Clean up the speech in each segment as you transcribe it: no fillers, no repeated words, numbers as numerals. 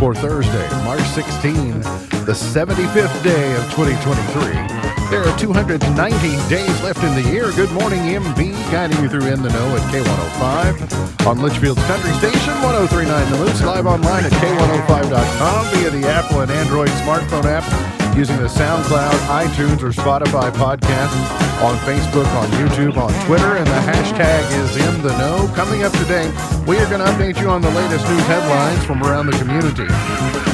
for Thursday, March 16, the 75th day of 2023. There are 290 days left in the year. Good morning, MB, guiding you through In the Know at K105 on Litchfield's Country Station, 1039 The Moose, live online at K105.com via the Apple and Android smartphone app, using the SoundCloud, iTunes, or Spotify podcast, on Facebook, on YouTube, on Twitter, and the hashtag is In the Know. Coming up today, we are going to update you on the latest news headlines from around the community,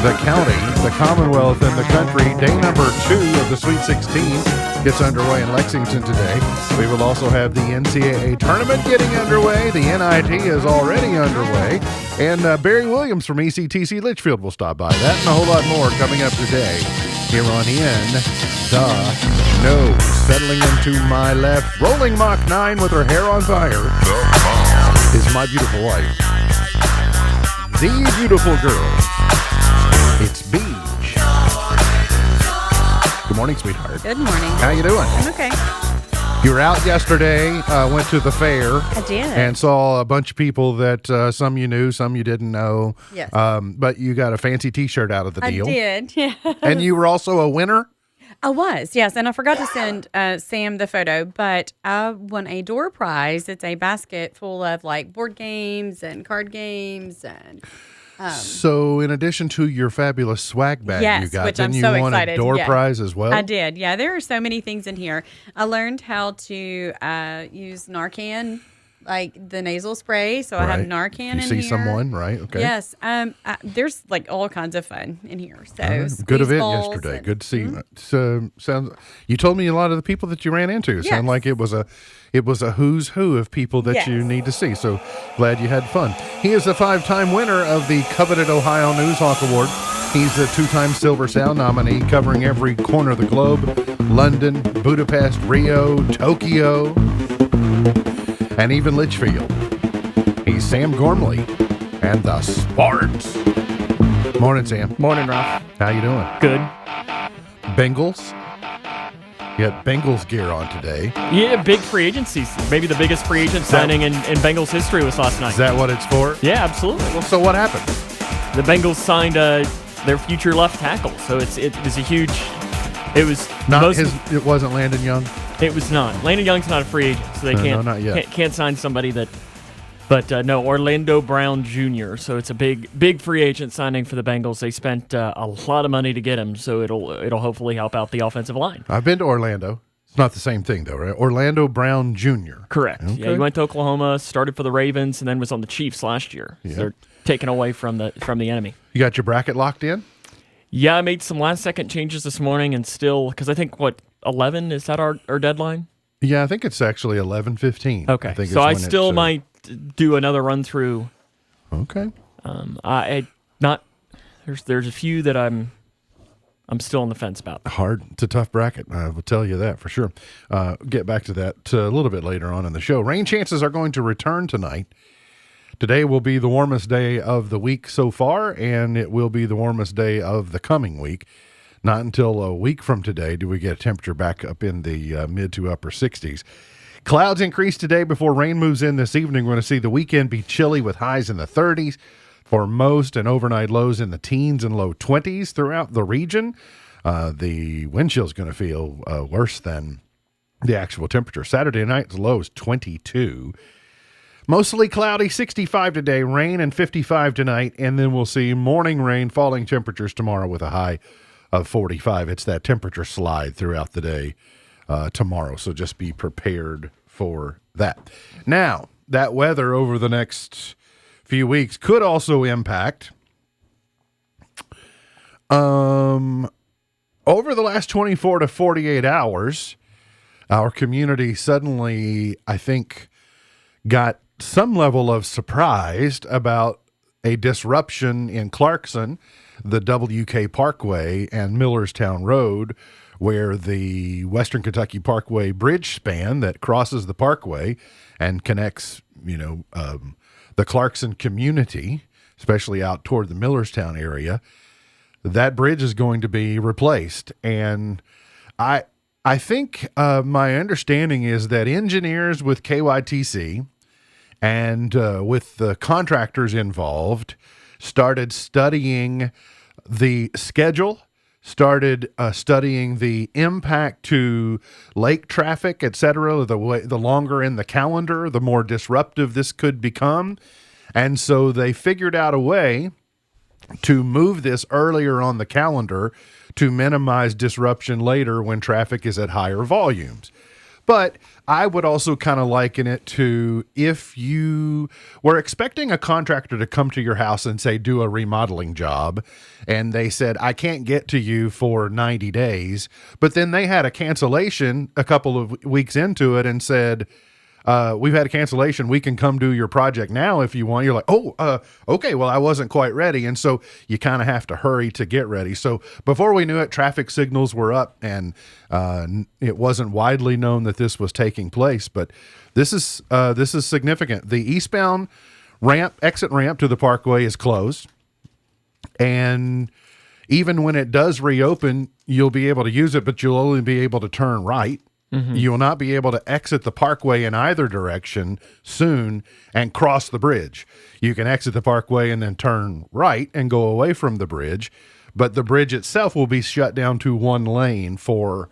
the county, the Commonwealth, and the country. Day number 2 of the Sweet 16 gets underway in Lexington today. We will also have the NCAA tournament getting underway. The NIT is already underway. And Barry Williams from ECTC Litchfield will stop by. That and a whole lot more coming up today here on In the Know. Settling into my left, rolling Mach 9 with her hair on fire, is my beautiful wife, the beautiful girl. It's Beach. Good morning, sweetheart. Good morning. How you doing? I'm okay. You were out yesterday, went to the fair. I did. And saw a bunch of people that some you knew, some you didn't know. Yes. But you got a fancy T-shirt out of the deal. I did, yeah. And you were also a winner? I was, yes. And I forgot to send Sam the photo, but I won a door prize. It's a basket full of like board games and card games and... So, in addition to your fabulous swag bag yes, you got, which then I'm you so won excited. a door Yeah. prize as well? I did, yeah. There are so many things in here. I learned how to use Narcan, like the nasal spray. So I have Narcan in here. You see someone, right? Okay. Yes. There's like all kinds of fun in here. So good event balls yesterday. and- Good to see you. So, sounds. You told me a lot of the people that you ran into. Yes. Sound like it was a who's who of people that Yes. you need to see. So glad you had fun. He is a 5-time winner of the coveted Ohio News Hawk Award. He's a 2-time Silver Sound nominee, covering every corner of the globe: London, Budapest, Rio, Tokyo, and even Litchfield. He's Sam Gormley and the Sparks. Morning, Sam. Morning, Ralph. How you doing? Good. Bengals. You got Bengals gear on today. Yeah, big free agencies. Maybe the biggest free agent signing in Bengals history was last night. Is that what it's for? Yeah, absolutely. Well, so what happened? The Bengals signed their future left tackle, so it was a huge. It was It wasn't Landon Young. It was not. Landon Young's not a free agent, so they No, not yet. can't sign somebody that. But no, Orlando Brown Jr. So it's a big free agent signing for the Bengals. They spent a lot of money to get him, so it'll hopefully help out the offensive line. I've been to Orlando. It's not the same thing, though, right? Orlando Brown Jr. Correct. Okay. Yeah, he went to Oklahoma, started for the Ravens, and then was on the Chiefs last year. Yeah. So they're taken away from the enemy. You got your bracket locked in? Yeah, I made some last-second changes this morning, and still, because I think, 11, is that our deadline? Yeah, I think it's actually 11:15. Okay, so I still might do another run-through. Okay. There's a few that I'm still on the fence about. Hard. It's a tough bracket. I will tell you that for sure. Get back to that a little bit later on in the show. Rain chances are going to return tonight. Today will be the warmest day of the week so far, and it will be the warmest day of the coming week. Not until a week from today do we get a temperature back up in the mid to upper 60s. Clouds increase today before rain moves in this evening. We're going to see the weekend be chilly with highs in the 30s for most, and overnight lows in the teens and low 20s throughout the region. The wind chill is going to feel worse than the actual temperature. Saturday night's low is 22. Mostly cloudy, 65 today, rain and 55 tonight, and then we'll see morning rain, falling temperatures tomorrow with a high of 45. It's that temperature slide throughout the day tomorrow, so just be prepared for that. Now, that weather over the next few weeks could also impact over the last 24 to 48 hours, our community suddenly, I think, got some level of surprised about a disruption in Clarkson, the WK Parkway and Millerstown Road, where the Western Kentucky Parkway bridge span that crosses the parkway and connects, the Clarkson community, especially out toward the Millerstown area, that bridge is going to be replaced. And I think my understanding is that engineers with KYTC and with the contractors involved started studying the schedule, started studying the impact to lake traffic, etc. The longer in the calendar, the more disruptive this could become. And so they figured out a way to move this earlier on the calendar to minimize disruption later when traffic is at higher volumes. But I would also kind of liken it to if you were expecting a contractor to come to your house and say, do a remodeling job, and they said, I can't get to you for 90 days, but then they had a cancellation a couple of weeks into it and said, we've had a cancellation. We can come do your project now if you want. You're like, okay, well, I wasn't quite ready. And so you kind of have to hurry to get ready. So before we knew it, traffic signals were up, and it wasn't widely known that this was taking place. But this is significant. The eastbound exit ramp to the Parkway is closed. And even when it does reopen, you'll be able to use it, but you'll only be able to turn right. Mm-hmm. You will not be able to exit the Parkway in either direction soon and cross the bridge. You can exit the Parkway and then turn right and go away from the bridge, but the bridge itself will be shut down to one lane for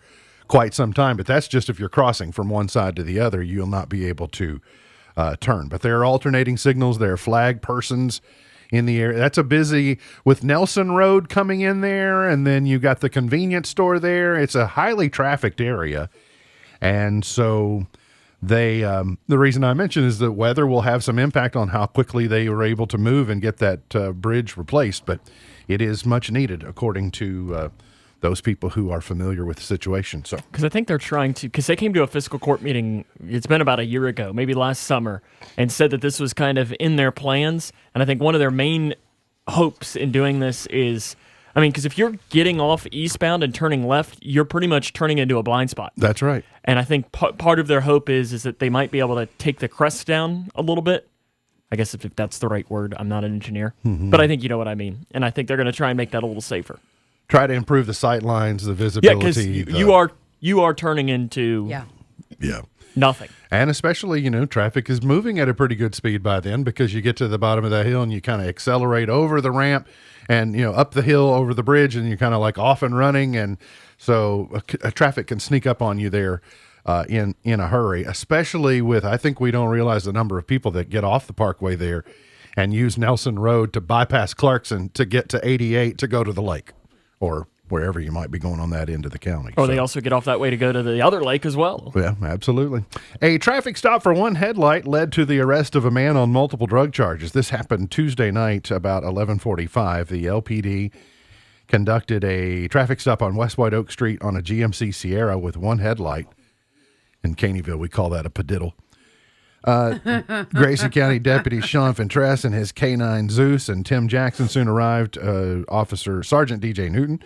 quite some time. But that's just if you're crossing from one side to the other, you'll not be able to turn. But there are alternating signals. There are flag persons in the area. That's a busy, with Nelson Road coming in there, and then you got the convenience store there. It's a highly trafficked area. And so the reason I mentioned is that weather will have some impact on how quickly they were able to move and get that bridge replaced. But it is much needed, according to those people who are familiar with the situation. So, because I think they're trying to, because they came to a fiscal court meeting, it's been about a year ago, maybe last summer, and said that this was kind of in their plans. And I think one of their main hopes in doing this is, I mean, because if you're getting off eastbound and turning left, you're pretty much turning into a blind spot. That's right. And I think part of their hope is that they might be able to take the crest down a little bit. I guess if that's the right word. I'm not an engineer. Mm-hmm. But I think you know what I mean. And I think they're going to try and make that a little safer. Try to improve the sight lines, the visibility. Yeah, because you are turning into nothing. And especially, traffic is moving at a pretty good speed by then, because you get to the bottom of that hill and you kind of accelerate over the ramp and, up the hill over the bridge, and you're kind of like off and running. And so traffic can sneak up on you there in a hurry, especially with, I think we don't realize the number of people that get off the Parkway there and use Nelson Road to bypass Clarkson to get to 88 to go to the lake or wherever you might be going on that end of the county. Or they also get off that way to go to the other lake as well. Yeah, absolutely. A traffic stop for one headlight led to the arrest of a man on multiple drug charges. This happened Tuesday night about 11:45. The LPD conducted a traffic stop on West White Oak Street on a GMC Sierra with one headlight. In Caneyville, we call that a padiddle. Grayson County Deputy Sean Ventress and his K9 Zeus and Tim Jackson soon arrived. Officer Sergeant DJ Newton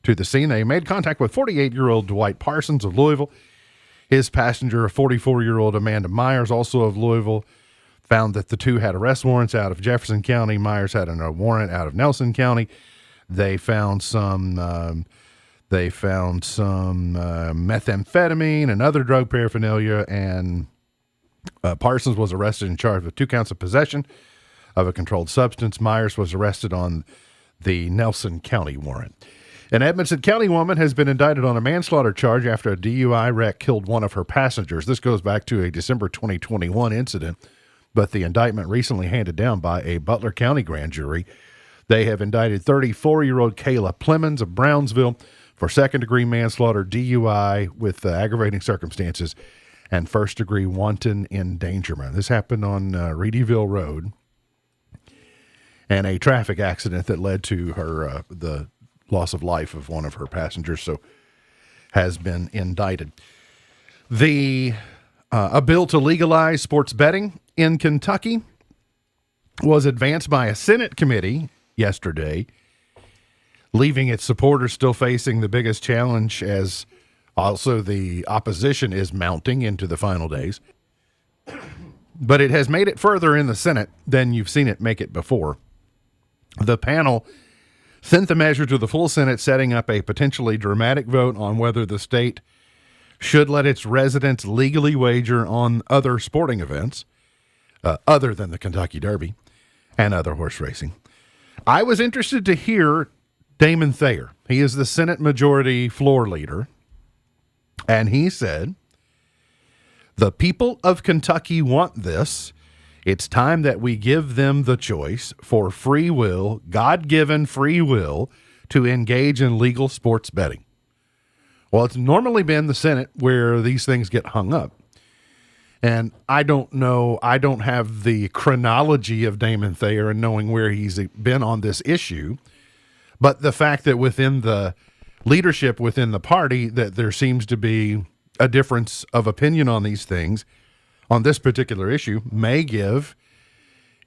to the scene. They made contact with 48-year-old Dwight Parsons of Louisville. His passenger, 44-year-old Amanda Myers, also of Louisville, found that the two had arrest warrants out of Jefferson County. Myers had a warrant out of Nelson County. They found some methamphetamine and other drug paraphernalia, and Parsons was arrested and charged with 2 counts of possession of a controlled substance. Myers was arrested on the Nelson County warrant. An Edmonson County woman has been indicted on a manslaughter charge after a DUI wreck killed one of her passengers. This goes back to a December 2021 incident, but the indictment recently handed down by a Butler County grand jury. They have indicted 34-year-old Kayla Plemons of Brownsville for second-degree manslaughter, DUI with aggravating circumstances, and first-degree wanton endangerment. This happened on Reedyville Road, and a traffic accident that led to her the loss of life of one of her passengers, so has been indicted. A bill to legalize sports betting in Kentucky was advanced by a Senate committee yesterday, leaving its supporters still facing the biggest challenge, as also the opposition is mounting into the final days. But it has made it further in the Senate than you've seen it make it before. The panel sent the measure to the full Senate, setting up a potentially dramatic vote on whether the state should let its residents legally wager on other sporting events, other than the Kentucky Derby and other horse racing. I was interested to hear Damon Thayer. He is the Senate Majority Floor Leader. And he said, the people of Kentucky want this. It's time that we give them the choice for free will, God-given free will, to engage in legal sports betting. Well, it's normally been the Senate where these things get hung up. And I don't know, I don't have the chronology of Damon Thayer and knowing where he's been on this issue. But the fact that within the leadership within the party that there seems to be a difference of opinion on these things, on this particular issue, may give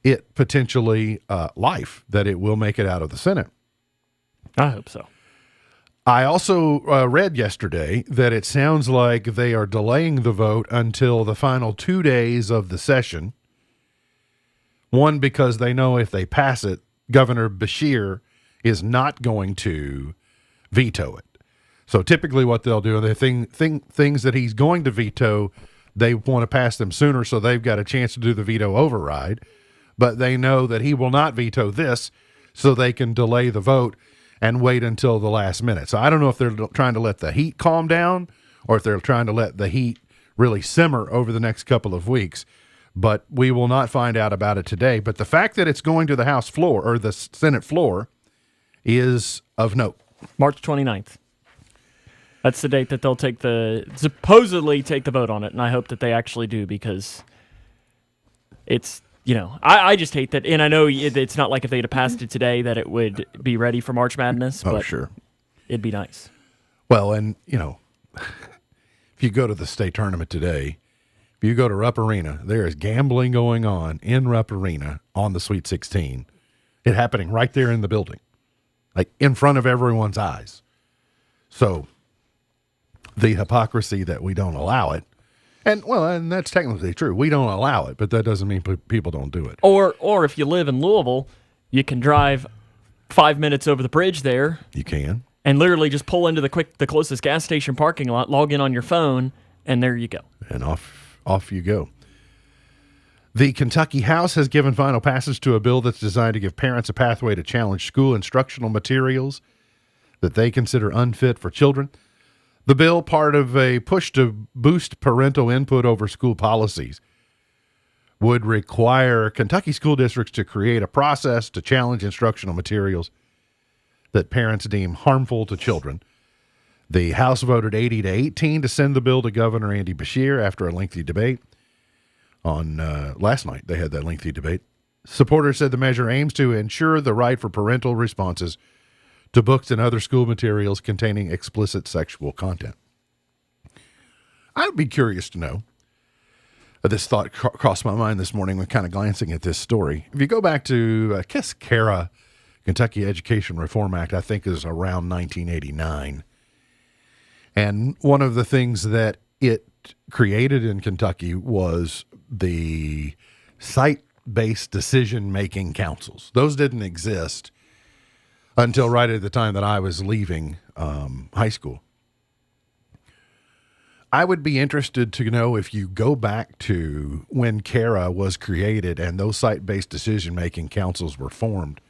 it potentially life, that it will make it out of the Senate. I hope so. I also read yesterday that it sounds like they are delaying the vote until the final 2 days of the session. One, because they know if they pass it, Governor Beshear is not going to veto it. So typically what they'll do, they things that he's going to veto, they want to pass them sooner so they've got a chance to do the veto override. But they know that he will not veto this, so they can delay the vote and wait until the last minute. So I don't know if they're trying to let the heat calm down or if they're trying to let the heat really simmer over the next couple of weeks. But we will not find out about it today. But the fact that it's going to the House floor or the Senate floor is of note. March 29th. That's the date that they'll supposedly take the vote on it, and I hope that they actually do, because it's, I just hate that, and I know it's not like if they'd have passed it today that it would be ready for March Madness, but sure, it'd be nice. Well, and, if you go to the state tournament today, if you go to Rupp Arena, there is gambling going on in Rupp Arena on the Sweet 16. It happening right there in the building, like in front of everyone's eyes. So the hypocrisy that we don't allow it, and that's technically true. We don't allow it, but that doesn't mean people don't do it. Or if you live in Louisville, you can drive 5 minutes over the bridge there. You can. And literally just pull into the closest gas station parking lot, log in on your phone, and there you go. And off you go. The Kentucky House has given final passage to a bill that's designed to give parents a pathway to challenge school instructional materials that they consider unfit for children. The bill, part of a push to boost parental input over school policies, would require Kentucky school districts to create a process to challenge instructional materials that parents deem harmful to children. The House voted 80-18 to send the bill to Governor Andy Beshear after a lengthy debate. On last night, they had that lengthy debate. Supporters said the measure aims to ensure the right for parental responses to books and other school materials containing explicit sexual content. I would be curious to know. This thought crossed my mind this morning when kind of glancing at this story. If you go back to, KESCARA, Kentucky Education Reform Act, I think is around 1989. And one of the things that it created in Kentucky was the site-based decision-making councils. Those didn't exist until right at the time that I was leaving high school. I would be interested to know, if you go back to when CARA was created and those site-based decision-making councils were formed,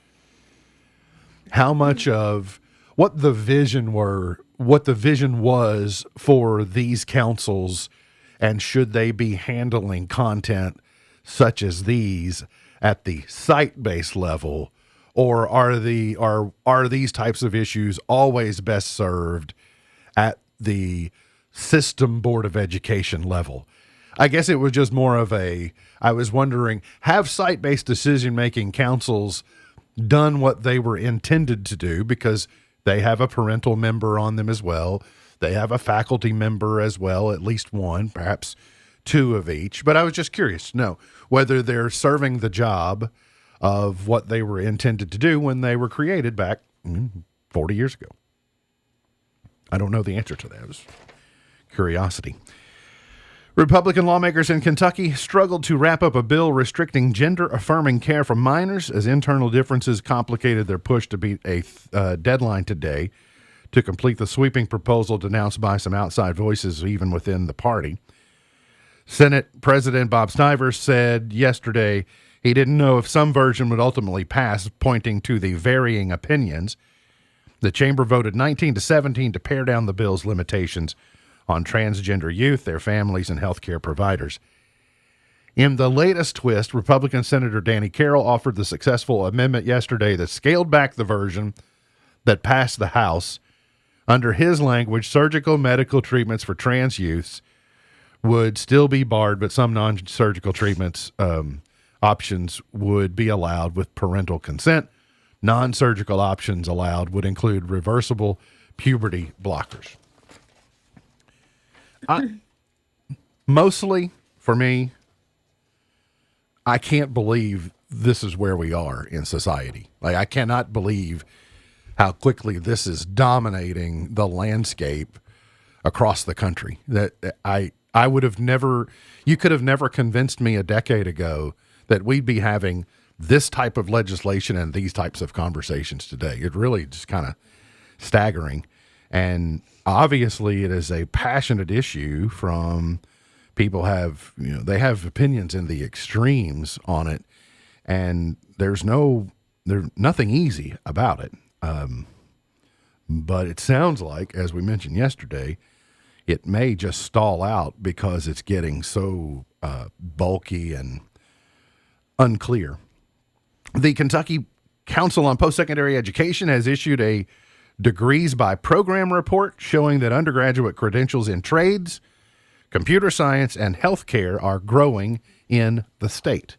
how much of what the vision was for these councils, and should they be handling content such as these at the site-based level, or are these types of issues always best served at the system board of education level? I guess it was just more of I was wondering, have site-based decision-making councils done what they were intended to do, because they have a parental member on them as well. They have a faculty member as well, at least one, perhaps two of each. But I was just curious to know whether they're serving the job of what they were intended to do when they were created back 40 years ago. I don't know the answer to that. It was curiosity. Republican lawmakers in Kentucky struggled to wrap up a bill restricting gender-affirming care for minors as internal differences complicated their push to beat a deadline today to complete the sweeping proposal denounced by some outside voices even within the party. Senate President Bob Stivers said yesterday He didn't know if some version would ultimately pass, pointing to the varying opinions. The chamber voted 19-17 to pare down the bill's limitations on transgender youth, their families, and healthcare providers. In the latest twist, Republican Senator Danny Carroll offered the successful amendment yesterday that scaled back the version that passed the House. Under his language, surgical medical treatments for trans youths would still be barred, but some non-surgical treatments options would be allowed with parental consent. Non-surgical options allowed would include reversible puberty blockers. Mostly, for me, I can't believe this is where we are in society. Like, I cannot believe how quickly this is dominating the landscape across the country. That I would have never, you could have never convinced me a decade ago that we'd be having this type of legislation and these types of conversations today. It really just kind of staggering. And obviously it is a passionate issue from people they have opinions in the extremes on it, and there's nothing easy about it. But it sounds like, as we mentioned yesterday, it may just stall out because it's getting so bulky and unclear. The Kentucky Council on Post-Secondary Education has issued a degrees by program report showing that undergraduate credentials in trades, computer science, and healthcare are growing in the state.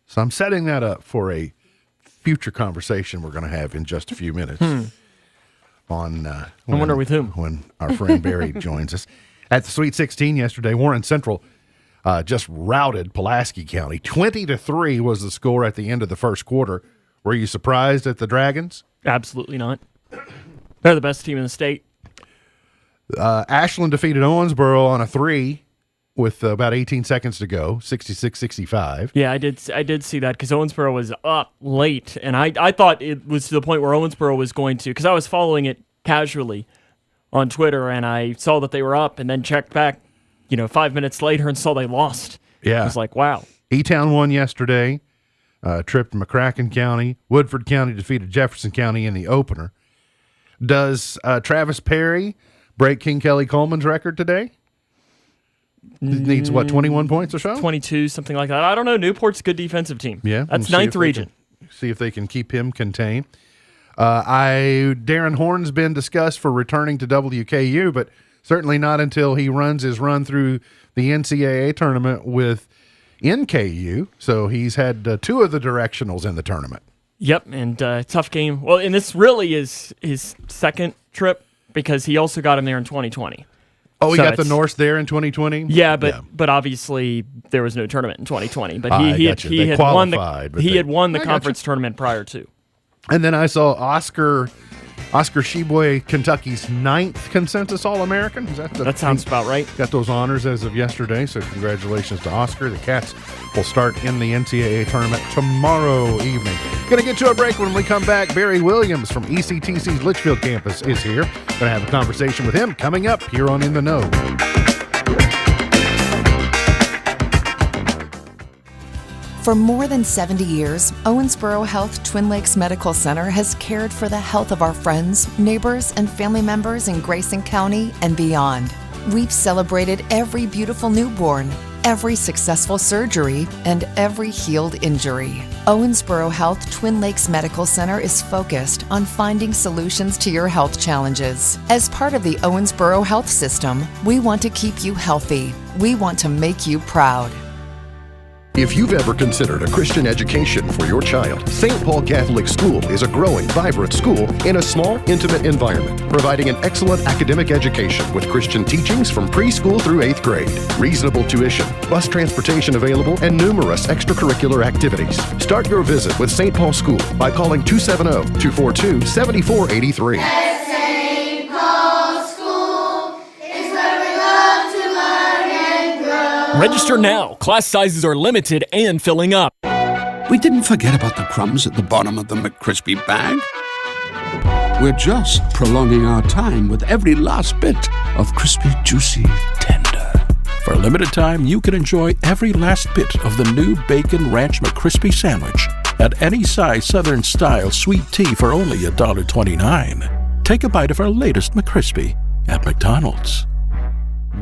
So I'm setting that up for a future conversation we're going to have in just a few minutes. I wonder with whom? When our friend Barry joins us. At the Sweet 16 yesterday, Warren Central just routed Pulaski County. 20-3 was the score at the end of the first quarter. Were you surprised at the Dragons? Absolutely not. They're the best team in the state. Ashland defeated Owensboro on a 3 with about 18 seconds to go, 66-65. Yeah, I did see that because Owensboro was up late, and I thought it was to the point where Owensboro was going to, because I was following it casually on Twitter, and I saw that they were up, and then checked back, 5 minutes later and saw they lost. Yeah. I was like, wow. E-Town won yesterday, tripped McCracken County. Woodford County defeated Jefferson County in the opener. Does Travis Perry break King Kelly Coleman's record today? Needs, 21 points or so? 22, something like that. I don't know. Newport's a good defensive team. Yeah. That's ninth region. See if they can keep him contained. Darren Horn's been discussed for returning to WKU, but certainly not until he runs his run through the NCAA tournament with NKU. So he's had 2 of the directionals in the tournament. Yep, and tough game. Well, and this really is his second trip because he also got him there in 2020. Oh, he got the Norse there in 2020? Yeah, but obviously there was no tournament in 2020. But he had won the conference tournament prior to. And then I saw Oscar Sheboy, Kentucky's 9th consensus All-American. That sounds about right. Got those honors as of yesterday, so congratulations to Oscar. The Cats will start in the NCAA tournament tomorrow evening. Going to get to a break. When we come back, Barry Williams from ECTC's Litchfield campus is here. Going to have a conversation with him coming up here on In the Know. For more than 70 years, Owensboro Health Twin Lakes Medical Center has cared for the health of our friends, neighbors, and family members in Grayson County and beyond. We've celebrated every beautiful newborn, every successful surgery, and every healed injury. Owensboro Health Twin Lakes Medical Center is focused on finding solutions to your health challenges. As part of the Owensboro Health System, we want to keep you healthy. We want to make you proud. If you've ever considered a Christian education for your child, St. Paul Catholic School is a growing, vibrant school in a small, intimate environment, providing an excellent academic education with Christian teachings from preschool through 8th grade, reasonable tuition, bus transportation available, and numerous extracurricular activities. Start your visit with St. Paul School by calling 270-242-7483. Register now. Class sizes are limited and filling up. We didn't forget about the crumbs at the bottom of the McCrispy bag. We're just prolonging our time with every last bit of crispy, juicy, tender. For a limited time, you can enjoy every last bit of the new Bacon Ranch McCrispy sandwich at any size Southern style sweet tea for only $1.29. Take a bite of our latest McCrispy at McDonald's.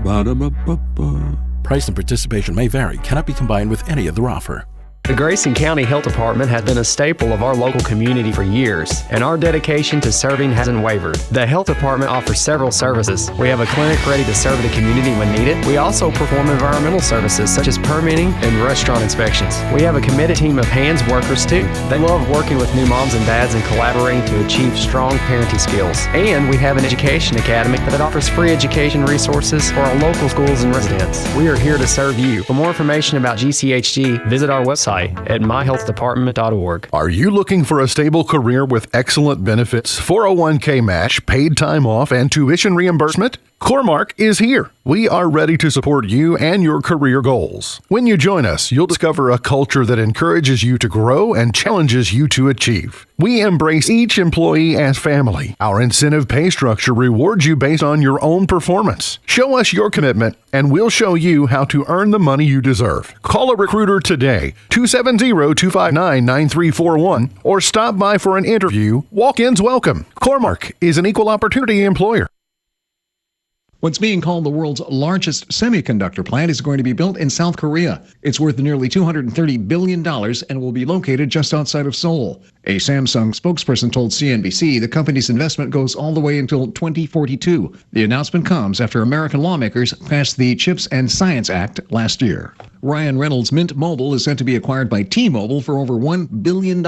Ba-da-ba-ba-ba. Price and participation may vary. Cannot be combined with any other offer. The Grayson County Health Department has been a staple of our local community for years, and our dedication to serving hasn't wavered. The Health Department offers several services. We have a clinic ready to serve the community when needed. We also perform environmental services such as permitting and restaurant inspections. We have a committed team of hands workers too. They love working with new moms and dads and collaborating to achieve strong parenting skills. And we have an education academy that offers free education resources for our local schools and residents. We are here to serve you. For more information about GCHG, visit our website at myhealthdepartment.org. Are you looking for a stable career with excellent benefits, 401k match, paid time off, and tuition reimbursement? Cormark is here. We are ready to support you and your career goals. When you join us, you'll discover a culture that encourages you to grow and challenges you to achieve. We embrace each employee as family. Our incentive pay structure rewards you based on your own performance. Show us your commitment, and we'll show you how to earn the money you deserve. Call a recruiter today, 270-259-9341, or stop by for an interview. Walk-ins welcome. Cormark is an equal opportunity employer. What's being called the world's largest semiconductor plant is going to be built in South Korea. It's worth nearly $230 billion and will be located just outside of Seoul. A Samsung spokesperson told CNBC the company's investment goes all the way until 2042. The announcement comes after American lawmakers passed the CHIPS and Science Act last year. Ryan Reynolds' Mint Mobile is set to be acquired by T-Mobile for over $1 billion.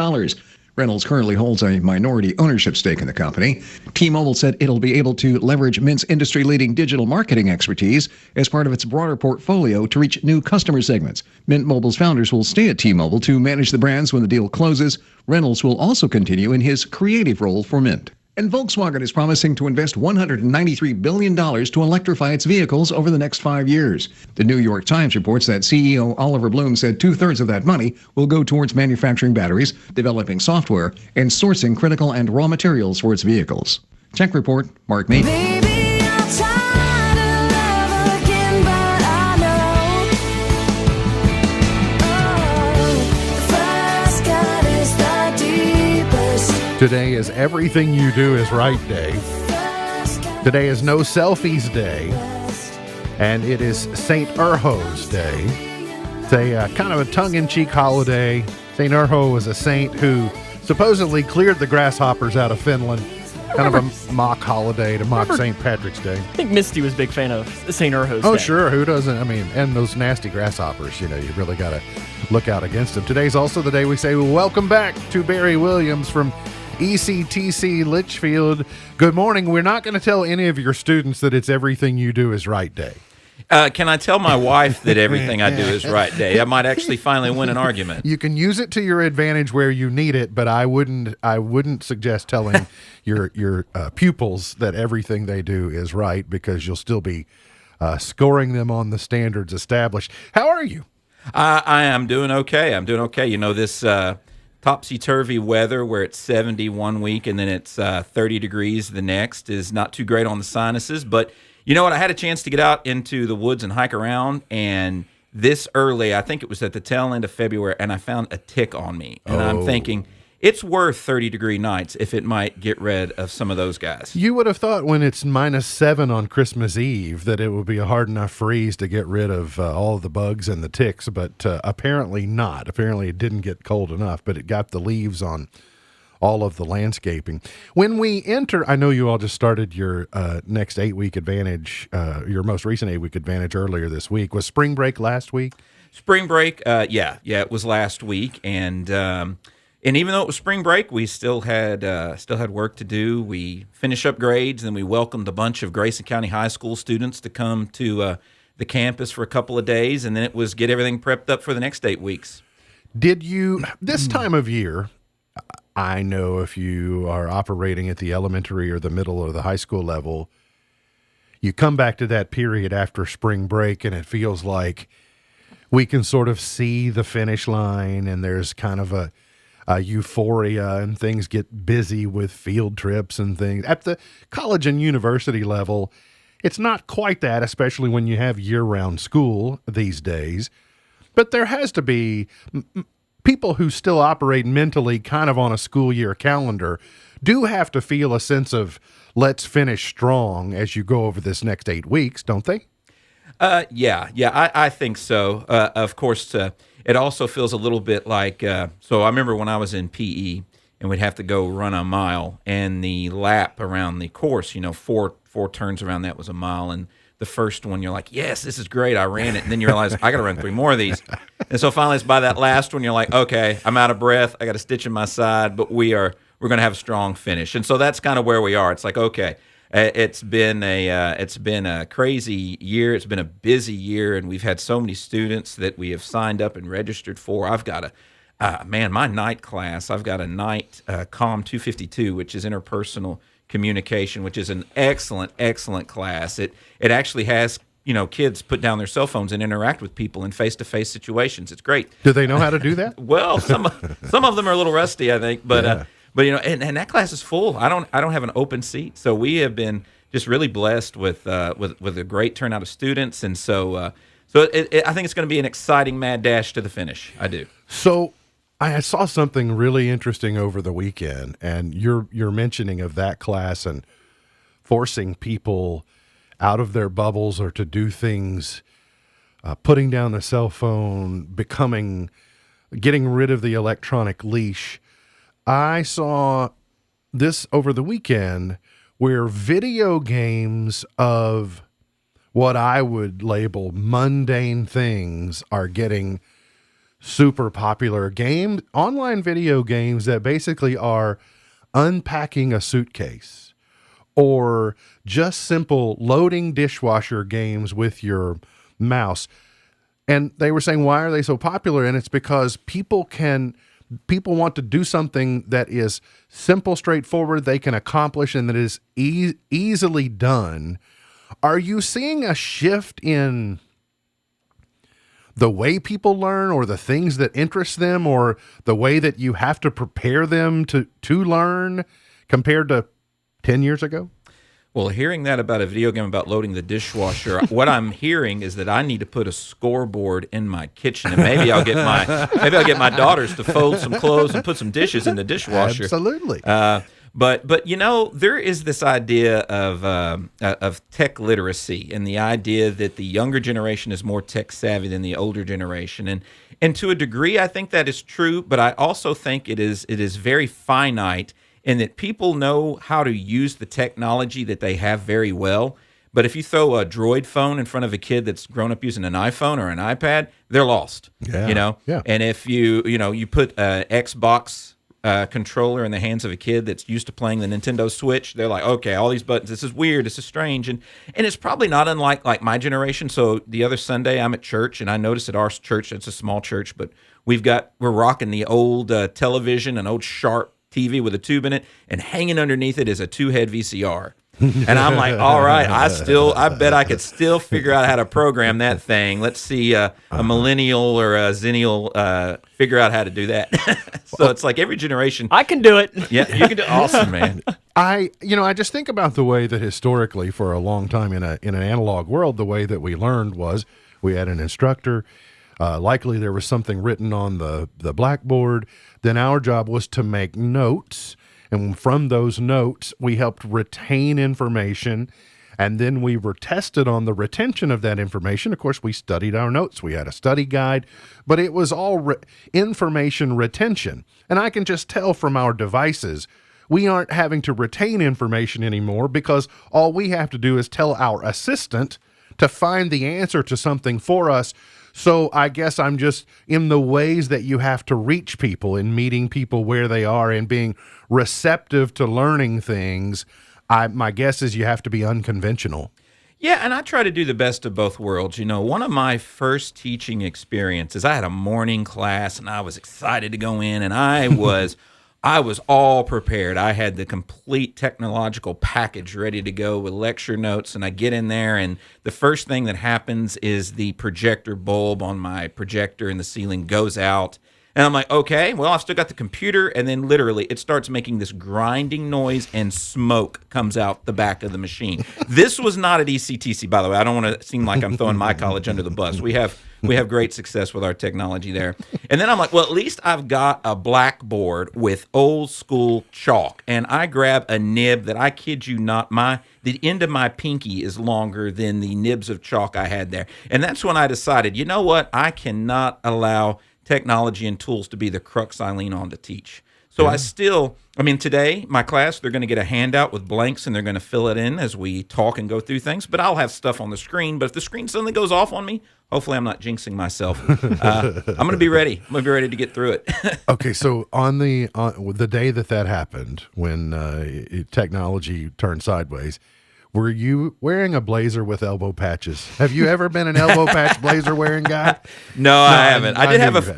Reynolds currently holds a minority ownership stake in the company. T-Mobile said it'll be able to leverage Mint's industry-leading digital marketing expertise as part of its broader portfolio to reach new customer segments. Mint Mobile's founders will stay at T-Mobile to manage the brands when the deal closes. Reynolds will also continue in his creative role for Mint. And Volkswagen is promising to invest $193 billion to electrify its vehicles over the next 5 years. The New York Times reports that CEO Oliver Bloom said 2/3 of that money will go towards manufacturing batteries, developing software, and sourcing critical and raw materials for its vehicles. Tech Report, Mark Mead. Today is Everything You Do Is Right Day. Today is No Selfies Day. And it is St. Urho's Day. It's a kind of a tongue-in-cheek holiday. St. Urho was a saint who supposedly cleared the grasshoppers out of Finland. Kind of a mock holiday to mock St. Patrick's Day. I think Misty was a big fan of St. Urho's Oh, Day. sure. Who doesn't? I mean, and those nasty grasshoppers, you really got to look out against them. Today's also the day we say welcome back to Barry Williams from ECTC Litchfield. Good morning. We're not going to tell any of your students that it's Everything You Do Is Right Day. Can I tell my wife that everything I do is right day? I might actually finally win an argument. You can use it to your advantage where you need it, but I wouldn't suggest telling your pupils that everything they do is right, because you'll still be scoring them on the standards established. How are you? I am doing okay. I'm doing okay. This topsy-turvy weather where it's 70 one week and then it's 30 degrees the next is not too great on the sinuses. But you know what? I had a chance to get out into the woods and hike around, and this early, I think it was at the tail end of February, and I found a tick on me. And I'm thinking, it's worth 30-degree nights if it might get rid of some of those guys. You would have thought when it's -7 on Christmas Eve that it would be a hard enough freeze to get rid of all of the bugs and the ticks, but apparently not. Apparently it didn't get cold enough, but it got the leaves on all of the landscaping. When we enter, I know you all just started your next 8-week advantage, your most recent 8-week advantage earlier this week. Was spring break last week? Spring break, yeah, it was last week, and even though it was spring break, we still had work to do. We finished up grades, and we welcomed a bunch of Grayson County High School students to come to the campus for a couple of days, and then it was get everything prepped up for the next 8 weeks. Did you, this time of year, I know if you are operating at the elementary or the middle or the high school level, you come back to that period after spring break, and it feels like we can sort of see the finish line, and there's kind of a euphoria, and things get busy with field trips and things. At the college and university level, It's not quite that, especially when you have year-round school these days. But there has to be people who still operate mentally kind of on a school year calendar do have to feel a sense of let's finish strong as you go over this next 8 weeks, don't they? Yeah, I think so. Of course, it also feels a little bit like, so I remember when I was in PE and we'd have to go run a mile, and the lap around the course, four turns around that was a mile, and the first one you're like, yes, this is great, I ran it, and then you realize I got to run 3 more of these, and so finally it's by that last one you're like, okay, I'm out of breath, I got a stitch in my side, but we're going to have a strong finish, and so that's kind of where we are. It's like, okay. It's been a crazy year. It's been a busy year, and we've had so many students that we have signed up and registered for. I've got my night class. I've got a night COM 252, which is interpersonal communication, which is an excellent class. It actually has kids put down their cell phones and interact with people in face-to-face situations. It's great. Do they know how to do that? Well, some of them are a little rusty, I think, but. Yeah. But and that class is full. I don't have an open seat, so we have been just really blessed with a great turnout of students, and so I think it's going to be an exciting mad dash to the finish. I do. So I saw something really interesting over the weekend, and you're mentioning of that class and forcing people out of their bubbles or to do things, putting down the cell phone, getting rid of the electronic leash. I saw this over the weekend where video games of what I would label mundane things are getting super popular. Online video games that basically are unpacking a suitcase or just simple loading dishwasher games with your mouse. And they were saying, why are they so popular? And it's because people want to do something that is simple, straightforward, they can accomplish, and that is easily done. Are you seeing a shift in the way people learn or the things that interest them or the way that you have to prepare them to learn compared to 10 years ago? Well, hearing that about a video game about loading the dishwasher, what I'm hearing is that I need to put a scoreboard in my kitchen, and maybe I'll get my daughters to fold some clothes and put some dishes in the dishwasher. Absolutely. But there is this idea of tech literacy, and the idea that the younger generation is more tech savvy than the older generation, and to a degree, I think that is true. But I also think it is very finite. And that people know how to use the technology that they have very well. But if you throw a Droid phone in front of a kid that's grown up using an iPhone or an iPad, they're lost. Yeah. Yeah. And if you put an Xbox controller in the hands of a kid that's used to playing the Nintendo Switch, they're like, okay, all these buttons, this is weird, this is strange. And it's probably not unlike my generation. So the other Sunday I'm at church, and I noticed at our church, it's a small church, but we're rocking the old television, an old Sharp TV with a tube in it, and hanging underneath it is a 2-head VCR. And I'm like, all right, I bet I could still figure out how to program that thing. Let's see a millennial or a zennial figure out how to do that. So it's like every generation. I can do it. Yeah, you can do it. Awesome, man. I just think about the way that historically for a long time in an analog world, the way that we learned was we had an instructor. Likely there was something written on the blackboard. Then our job was to make notes. And from those notes, we helped retain information. And then we were tested on the retention of that information. Of course, we studied our notes. We had a study guide. But it was all information retention. And I can just tell from our devices, we aren't having to retain information anymore because all we have to do is tell our assistant to find the answer to something for us. So I guess I'm just in the ways that you have to reach people and meeting people where they are and being receptive to learning things. My guess is you have to be unconventional. Yeah, and I try to do the best of both worlds. One of my first teaching experiences, I had a morning class, and I was excited to go in, and I was all prepared. I had the complete technological package ready to go with lecture notes, and I get in there, and the first thing that happens is the projector bulb on my projector in the ceiling goes out, And I'm like, okay, well, I've still got the computer. And then literally it starts making this grinding noise and smoke comes out the back of the machine. This was not at ECTC, by the way. I don't want to seem like I'm throwing my college under the bus. We have great success with our technology there. And then I'm like, well, at least I've got a blackboard with old school chalk. And I grab a nib that, I kid you not, the end of my pinky is longer than the nibs of chalk I had there. And that's when I decided, you know what? I cannot allow technology and tools to be the crux I lean on to teach. So today, my class, they're going to get a handout with blanks and they're going to fill it in as we talk and go through things. But I'll have stuff on the screen. But if the screen suddenly goes off on me, hopefully I'm not jinxing myself. I'm going to be ready. I'm going to be ready to get through it. Okay, so on the day that happened, when technology turned sideways, were you wearing a blazer with elbow patches? Have you ever been an elbow patch blazer wearing guy? No, I haven't. I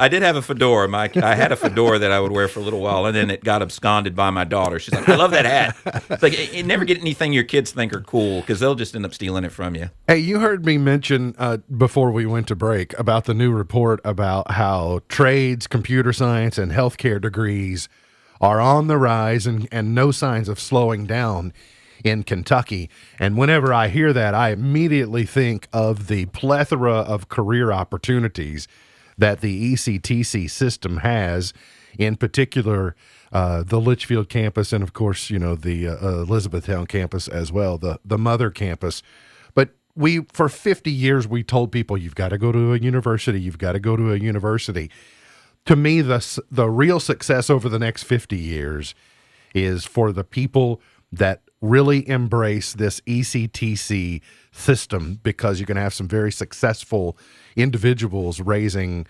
did have a fedora. I had a fedora that I would wear for a little while, and then it got absconded by my daughter. She's like, I love that hat. It's like, you never get anything your kids think are cool because they'll just end up stealing it from you. Hey, you heard me mention before we went to break about the new report about how trades, computer science, and healthcare degrees are on the rise and no signs of slowing down in Kentucky. And whenever I hear that, I immediately think of the plethora of career opportunities that the ECTC system has, in particular the Litchfield campus and, of course, the Elizabethtown campus as well, the mother campus. But for 50 years, we told people, you've got to go to a university, you've got to go to a university. To me, the real success over the next 50 years is for the people that really embrace this ECTC system, because you're going to have some very successful individuals leading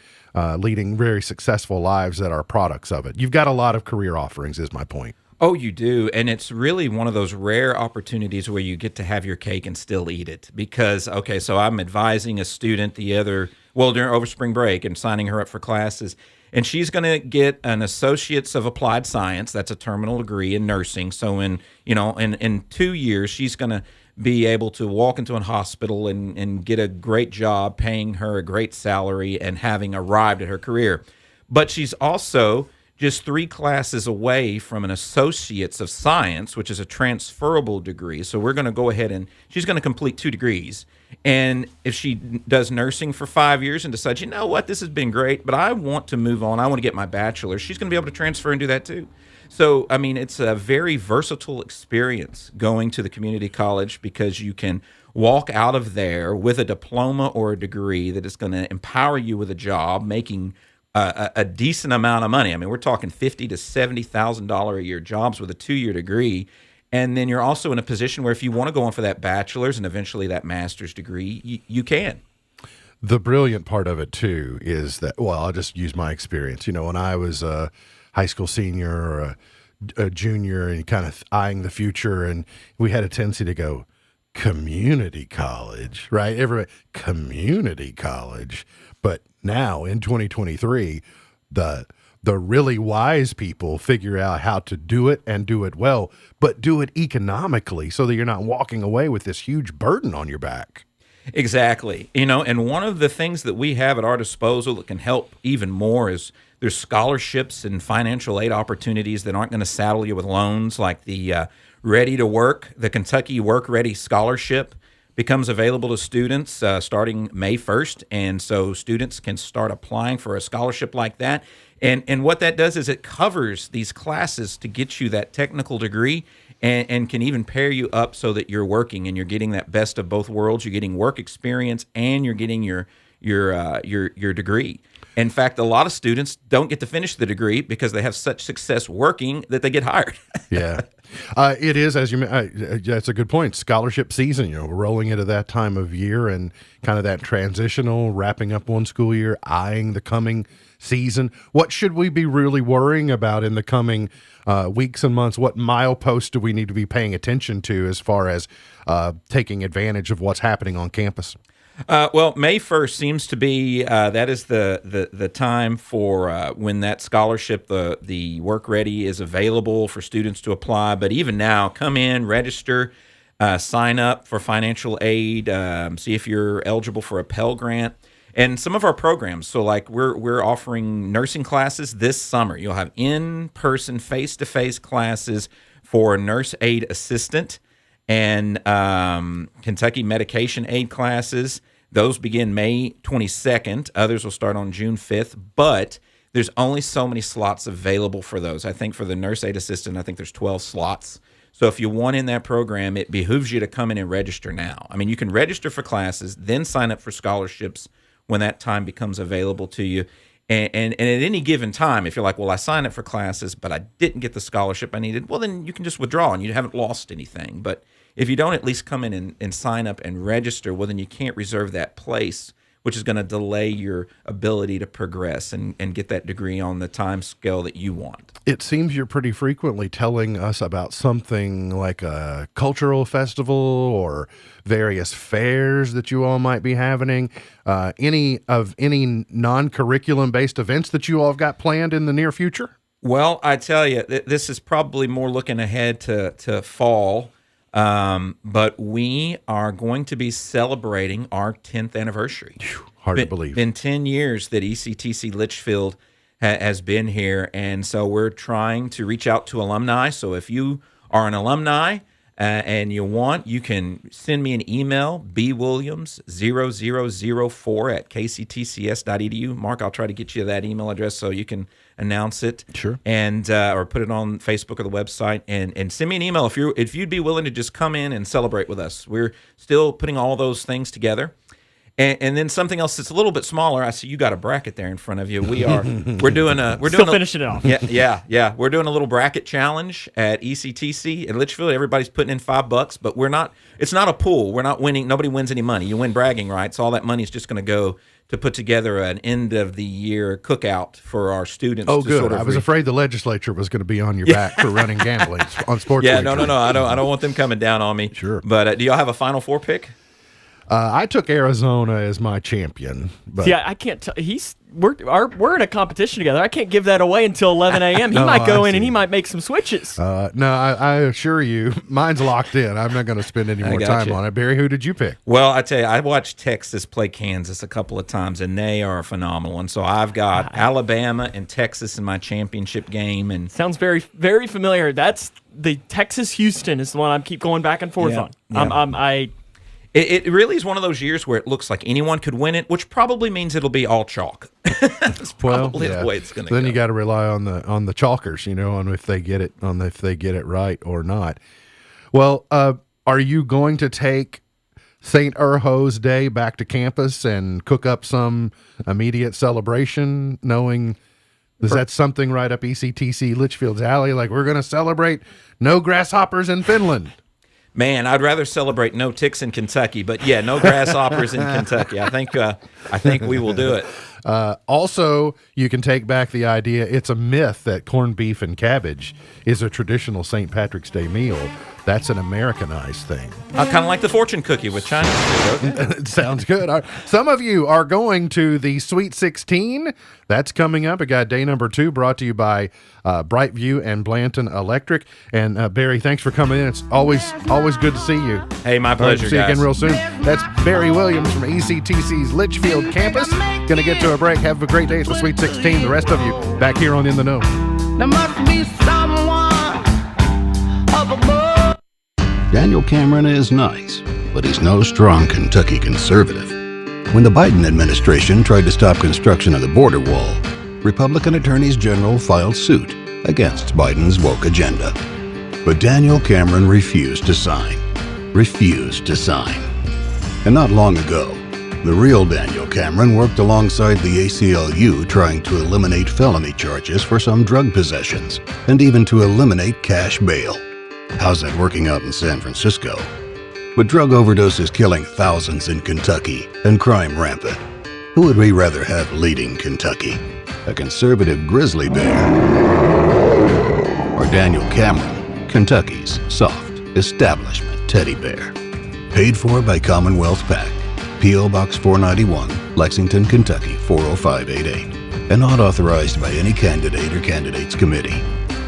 very successful lives that are products of it. You've got a lot of career offerings, is my point. Oh, you do. And it's really one of those rare opportunities where you get to have your cake and still eat it. Because, so I'm advising a student over spring break and signing her up for classes. And she's going to get an Associates of Applied Science. That's a terminal degree in nursing. So in 2 years, she's going to be able to walk into a hospital and get a great job, paying her a great salary and having arrived at her career. But she's also just 3 classes away from an Associates of Science, which is a transferable degree. So we're going to go ahead and she's going to complete 2 degrees. And if she does nursing for 5 years and decides, you know what, this has been great, but I want to move on, I want to get my bachelor's, she's going to be able to transfer and do that too. So, it's a very versatile experience going to the community college, because you can walk out of there with a diploma or a degree that is going to empower you with a job, making a decent amount of money. We're talking $50,000 to $70,000 a year jobs with a 2-year degree. And then you're also in a position where if you want to go on for that bachelor's and eventually that master's degree, you can. The brilliant part of it, too, is that, I'll just use my experience. When I was a high school senior or a junior and kind of eyeing the future, and we had a tendency to go, community college, right? Everybody, community college. But now in 2023, the really wise people figure out how to do it and do it well, but do it economically so that you're not walking away with this huge burden on your back. Exactly. And one of the things that we have at our disposal that can help even more is there's scholarships and financial aid opportunities that aren't going to saddle you with loans, like the Ready to Work, the Kentucky Work Ready Scholarship becomes available to students starting May 1st. And so students can start applying for a scholarship like that. And what that does is it covers these classes to get you that technical degree and can even pair you up so that you're working and you're getting that best of both worlds. You're getting work experience and you're getting your degree. In fact, a lot of students don't get to finish the degree because they have such success working that they get hired. Yeah. It is, as you that's a good point. Scholarship season, we're rolling into that time of year and kind of that transitional, wrapping up one school year, eyeing the coming season. What should we be really worrying about in the coming weeks and months? What mileposts do we need to be paying attention to as far as taking advantage of what's happening on campus? May 1st seems to be that is the time for when that scholarship, the Work Ready, is available for students to apply. But even now, come in, register, sign up for financial aid, see if you're eligible for a Pell Grant. And some of our programs, so like we're offering nursing classes this summer. You'll have in-person, face-to-face classes for nurse aid assistant and Kentucky medication aid classes. Those begin May 22nd. Others will start on June 5th, but there's only so many slots available for those. I think for the nurse aid assistant, I think there's 12 slots. So if you want in that program, it behooves you to come in and register now. I mean, you can register for classes, then sign up for scholarships when that time becomes available to you. And at any given time, if you're like, well, I signed up for classes, but I didn't get the scholarship I needed, well, then you can just withdraw and you haven't lost anything. But if you don't at least come in and sign up and register, well, then you can't reserve that place, which is going to delay your ability to progress and get that degree on the time scale that you want. It seems you're pretty frequently telling us about something like a cultural festival or various fairs that you all might be having. Any non-curriculum based events that you all have got planned in the near future? Well, I tell you, this is probably more looking ahead to fall. But we are going to be celebrating our 10th anniversary. Hard to believe. It's been 10 years that ECTC Litchfield has been here, and so we're trying to reach out to alumni. So if you are an alumni and you can send me an email, bwilliams0004@kctcs.edu. Mark, I'll try to get you that email address so you can announce it. Sure. And or put it on Facebook or the website, and send me an email if you'd be willing to just come in and celebrate with us. We're still putting all those things together. And then something else that's a little bit smaller. I see you got a bracket there in front of you. We're finishing it off. Yeah. We're doing a little bracket challenge at ECTC in Litchfield. Everybody's putting in $5, but it's not a pool. We're not winning. Nobody wins any money. You win bragging rights. All that money is just going to go to put together an end of the year cookout for our students. Oh, good. I was afraid the legislature was going to be on your back for running gambling on sports. Yeah, no. I don't want them coming down on me. Sure. But do y'all have a Final Four pick? I took Arizona as my champion. But yeah, I can't tell. We're in a competition together. I can't give that away until 11 a.m. He might go in and he might make some switches. No, I assure you, mine's locked in. I'm not going to spend any more time on it. Barry, who did you pick? Well, I tell you, I watched Texas play Kansas a couple of times, and they are phenomenal. And so I've got Alabama and Texas in my championship game. And sounds very, very familiar. That's the Texas-Houston is the one I keep going back and forth on. Yeah. It really is one of those years where it looks like anyone could win it, which probably means it'll be all chalk. That's probably the way it's going to go. Then you got to rely on the chalkers, on if they get it right or not. Well, are you going to take St. Urho's Day back to campus and cook up some immediate celebration, knowing that's something right up ECTC Litchfield's alley? Like, we're going to celebrate no grasshoppers in Finland. Man, I'd rather celebrate no ticks in Kentucky, but yeah, no grasshoppers in Kentucky. I think we will do it. Also, you can take back the idea. It's a myth that corned beef and cabbage is a traditional St. Patrick's Day meal. That's an Americanized thing. Kind of like the fortune cookie with Chinese food. Okay? It sounds good. Some of you are going to the Sweet 16. That's coming up. We got day number 2, brought to you by Brightview and Blanton Electric. And Barry, thanks for coming in. It's always good to see you. Hey, my pleasure, see you again real soon. That's Barry Williams from ECTC's Litchfield campus. Going to get to a break. Have a great day. It's the Sweet 16. The rest of you back here on In the Know. There must be someone up above. Daniel Cameron is nice, but he's no strong Kentucky conservative. When the Biden administration tried to stop construction of the border wall, Republican attorneys general filed suit against Biden's woke agenda. But Daniel Cameron refused to sign. And not long ago, the real Daniel Cameron worked alongside the ACLU trying to eliminate felony charges for some drug possessions, and even to eliminate cash bail. How's that working out in San Francisco? With drug overdoses killing thousands in Kentucky and crime rampant, who would we rather have leading Kentucky? A conservative grizzly bear? Or Daniel Cameron, Kentucky's soft establishment teddy bear? Paid for by Commonwealth PAC, P.O. Box 491, Lexington, Kentucky 40588, and not authorized by any candidate or candidates committee.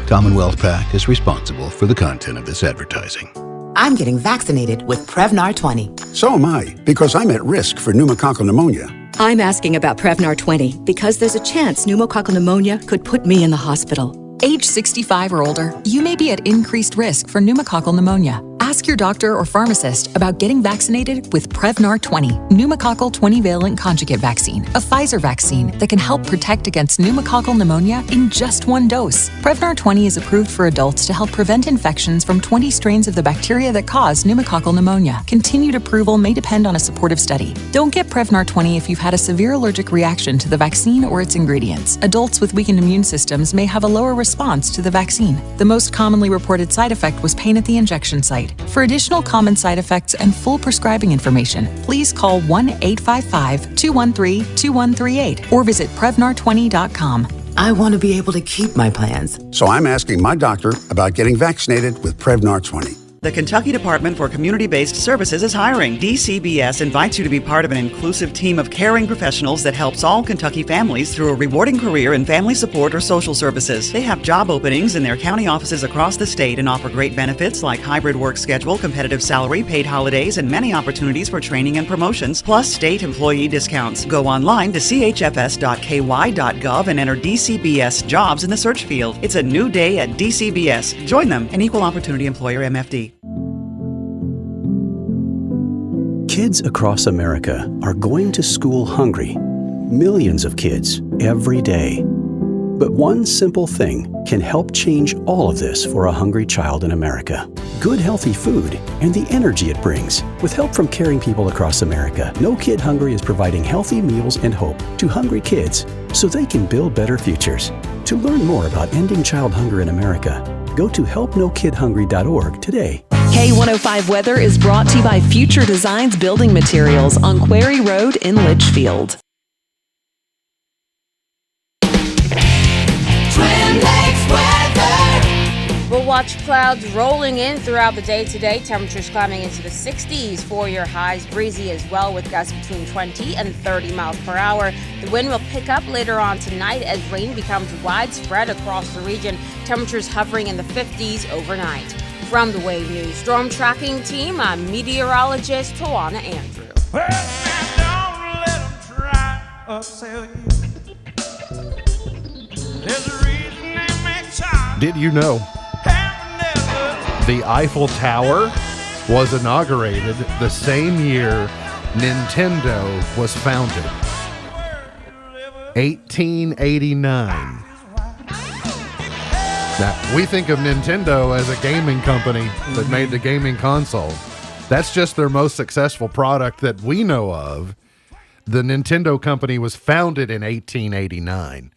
Commonwealth PAC is responsible for the content of this advertising. I'm getting vaccinated with Prevnar 20. So am I, because I'm at risk for pneumococcal pneumonia. I'm asking about Prevnar 20 because there's a chance pneumococcal pneumonia could put me in the hospital. Age 65 or older, you may be at increased risk for pneumococcal pneumonia. Ask your doctor or pharmacist about getting vaccinated with Prevnar 20, pneumococcal 20-valent conjugate vaccine, a Pfizer vaccine that can help protect against pneumococcal pneumonia in just one dose. Prevnar 20 is approved for adults to help prevent infections from 20 strains of the bacteria that cause pneumococcal pneumonia. Continued approval may depend on a supportive study. Don't get Prevnar 20 if you've had a severe allergic reaction to the vaccine or its ingredients. Adults with weakened immune systems may have a lower response to the vaccine. The most commonly reported side effect was pain at the injection site. For additional common side effects and full prescribing information, please call 1-855-213-2138 or visit Prevnar20.com. I want to be able to keep my plans. So I'm asking my doctor about getting vaccinated with Prevnar 20. The Kentucky Department for Community-Based Services is hiring. DCBS invites you to be part of an inclusive team of caring professionals that helps all Kentucky families through a rewarding career in family support or social services. They have job openings in their county offices across the state and offer great benefits like hybrid work schedule, competitive salary, paid holidays, and many opportunities for training and promotions, plus state employee discounts. Go online to chfs.ky.gov and enter DCBS jobs in the search field. It's a new day at DCBS. Join them, an equal opportunity employer MFD. Kids across America are going to school hungry. Millions of kids every day. But one simple thing can help change all of this for a hungry child in America. Good healthy food and the energy it brings. With help from caring people across America, No Kid Hungry is providing healthy meals and hope to hungry kids so they can build better futures. To learn more about ending child hunger in America, go to helpnokidhungry.org today. K105 Weather is brought to you by Future Designs Building Materials on Quarry Road in Litchfield. Twin Lakes weather. We'll watch clouds rolling in throughout the day today. Temperatures climbing into the 60s for your highs. Breezy as well with gusts between 20 and 30 miles per hour. The wind will pick up later on tonight as rain becomes widespread across the region. Temperatures hovering in the 50s overnight. From the Wave News Storm Tracking Team, I'm meteorologist Tawana Andrew. Well, don't let them try to upsell you. There's a reason they make time. Did you know the Eiffel Tower was inaugurated the same year Nintendo was founded? 1889. Now, we think of Nintendo as a gaming company that made the gaming console. That's just their most successful product that we know of. The Nintendo company was founded in 1889.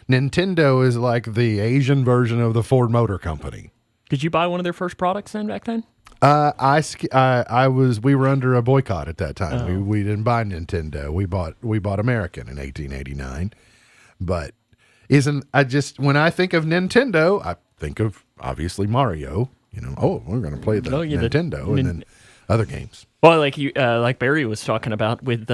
Nintendo is like the Asian version of the Ford Motor Company. Did you buy one of their first products then back then? We were under a boycott at that time. Oh. We didn't buy Nintendo. We bought American in 1889. But when I think of Nintendo, I think of obviously Mario. We're going to play the Nintendo and then other games. Well, like Barry was talking about with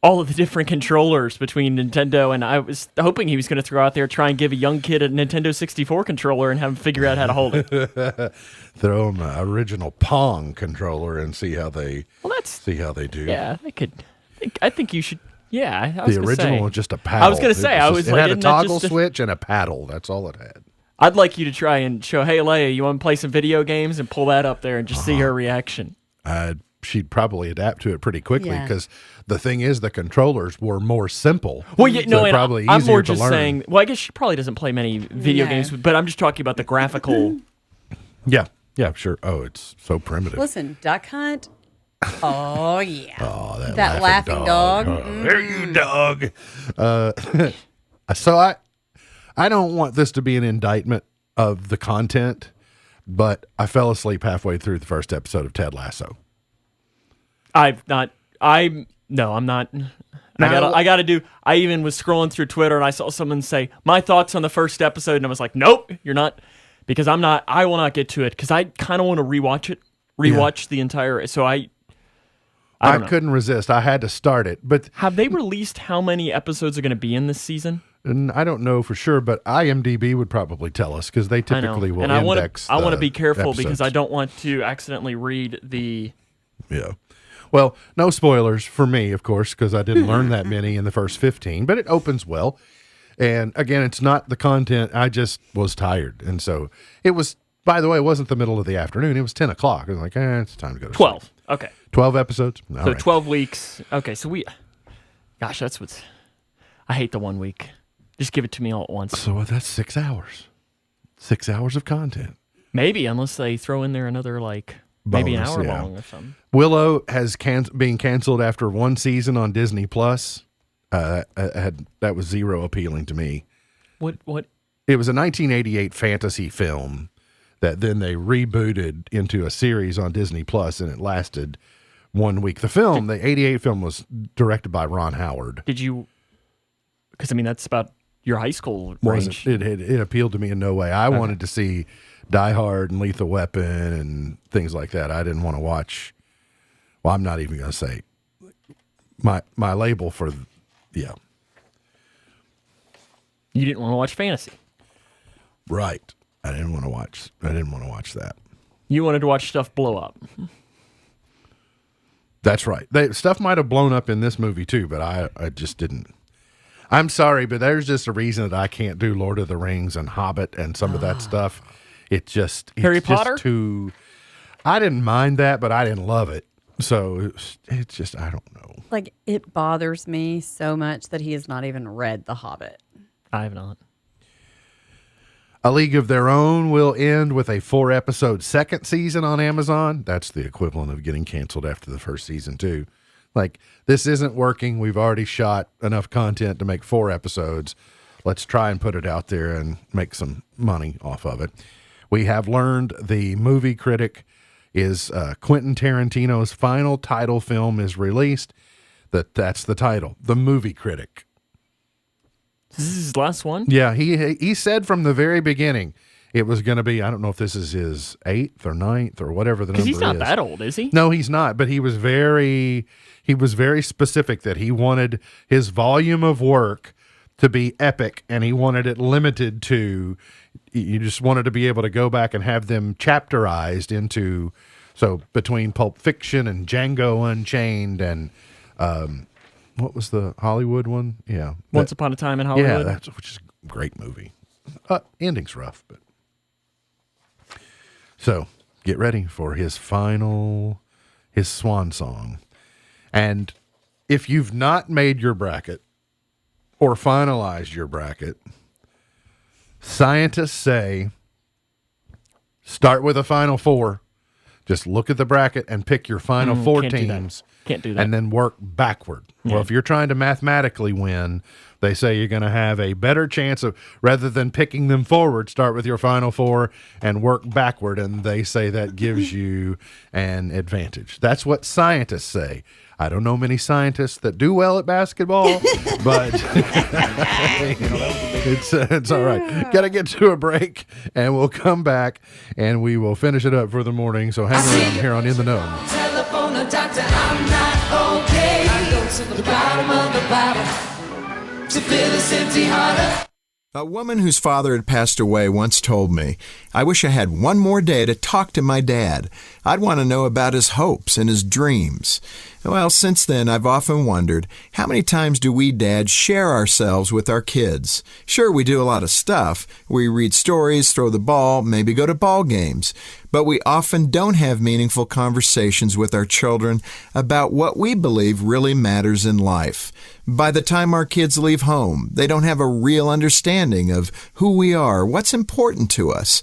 all of the different controllers between Nintendo, and I was hoping he was going to throw out there, try and give a young kid a Nintendo 64 controller and have him figure out how to hold it. Throw him an original Pong controller and see how they do. Yeah, I think you should. Yeah, the original was just a paddle. I was going to say, it had a toggle switch and a paddle. That's all it had. I'd like you to try and show, hey, Leia, you want to play some video games, and pull that up there and just see her reaction. She'd probably adapt to it pretty quickly because the thing is, the controllers were more simple. Well, yeah, no, probably I'm easier more to just learn. saying. Well, I guess she probably doesn't play many video games, but I'm just talking about the graphical. Yeah, sure. Oh, it's so primitive. Listen, Duck Hunt. Oh yeah. Oh, that laughing dog. There you dog. So I don't want this to be an indictment of the content, but I fell asleep halfway through the first episode of Ted Lasso. I'm not. I even was scrolling through Twitter and I saw someone say my thoughts on the first episode, and I was like, nope, you're not, because I will not get to it because I kind of want to rewatch the entire. So I couldn't resist. I had to start it. But have they released how many episodes are going to be in this season? And I don't know for sure, but IMDb would probably tell us because they typically will index. I want to be careful episodes. because I don't want to accidentally read the. Yeah. Well, no spoilers for me, of course, because I didn't learn that many in the first 15, but it opens well. And again, it's not the content. I just was tired. And so it was, by the way, it wasn't the middle of the afternoon. It was 10 o'clock. I was like, it's time to go to 12. sleep. Okay. 12 episodes? All So right. 12 weeks. Okay, so gosh, that's what's, I hate the 1 week. Just give it to me all at once. So that's 6 hours. 6 hours of content. Maybe, unless they throw in there another, maybe an Bonus, hour yeah. long or something. Willow has being canceled after one season on Disney Plus. That was zero appealing to me. What? It was a 1988 fantasy film that then they rebooted into a series on Disney Plus, and it lasted 1 week. The 88 film was directed by Ron Howard. Did you? Because that's about your high school Wasn't range. it appealed to me in no way. I wanted to see Die Hard and Lethal Weapon and things like that. I didn't want to watch. Well, I'm not even going to say my label for. Yeah. You didn't want to watch fantasy. Right. I didn't want to watch that. You wanted to watch stuff blow up. That's right. Stuff might have blown up in this movie too, but I just didn't. I'm sorry, but there's just a reason that I can't do Lord of the Rings and Hobbit and some of that stuff. It's Harry Potter? Just too. I didn't mind that, but I didn't love it. So it's just, I don't know. It bothers me so much that he has not even read The Hobbit. I have not. A League of Their Own will end with a 4-episode second season on Amazon. That's the equivalent of getting canceled after the first season, too. This isn't working. We've already shot enough content to make 4 episodes. Let's try and put it out there and make some money off of it. We have learned the movie critic is Quentin Tarantino's final title film is released. That's the title, The Movie Critic. This is his last one? Yeah, he said from the very beginning it was going to be, I don't know if this is his 8th or 9th or whatever the number is. Because he's not that old, is he? No, he's not, but he was very specific that he wanted his volume of work to be epic, and he wanted it limited to, you just wanted to be able to go back and have them chapterized into, so between Pulp Fiction and Django Unchained and what was the Hollywood one? Yeah. Once Upon a Time in Hollywood? Yeah, which is a great movie. Ending's rough, but. So get ready for his swan song. And if you've not made your bracket or finalized your bracket, scientists say start with a final 4. Just look at the bracket and pick your final 4 teams. Can't do that. And then work backward. Yeah. Well, if you're trying to mathematically win, they say you're going to have a better chance of, rather than picking them forward, start with your final 4 and work backward. And they say that gives you an advantage. That's what scientists say. I don't know many scientists that do well at basketball, but it's all right. Got to get to a break, and we'll come back, and we will finish it up for the morning. So hang around here on In the Know. Telephone a doctor, I'm not okay. I go to the bottom of the Bible to fill this empty heart. A woman whose father had passed away once told me, I wish I had one more day to talk to my dad. I'd want to know about his hopes and his dreams. Well, since then, I've often wondered, how many times do we dads share ourselves with our kids? Sure, we do a lot of stuff. We read stories, throw the ball, maybe go to ball games. But we often don't have meaningful conversations with our children about what we believe really matters in life. By the time our kids leave home, they don't have a real understanding of who we are, what's important to us.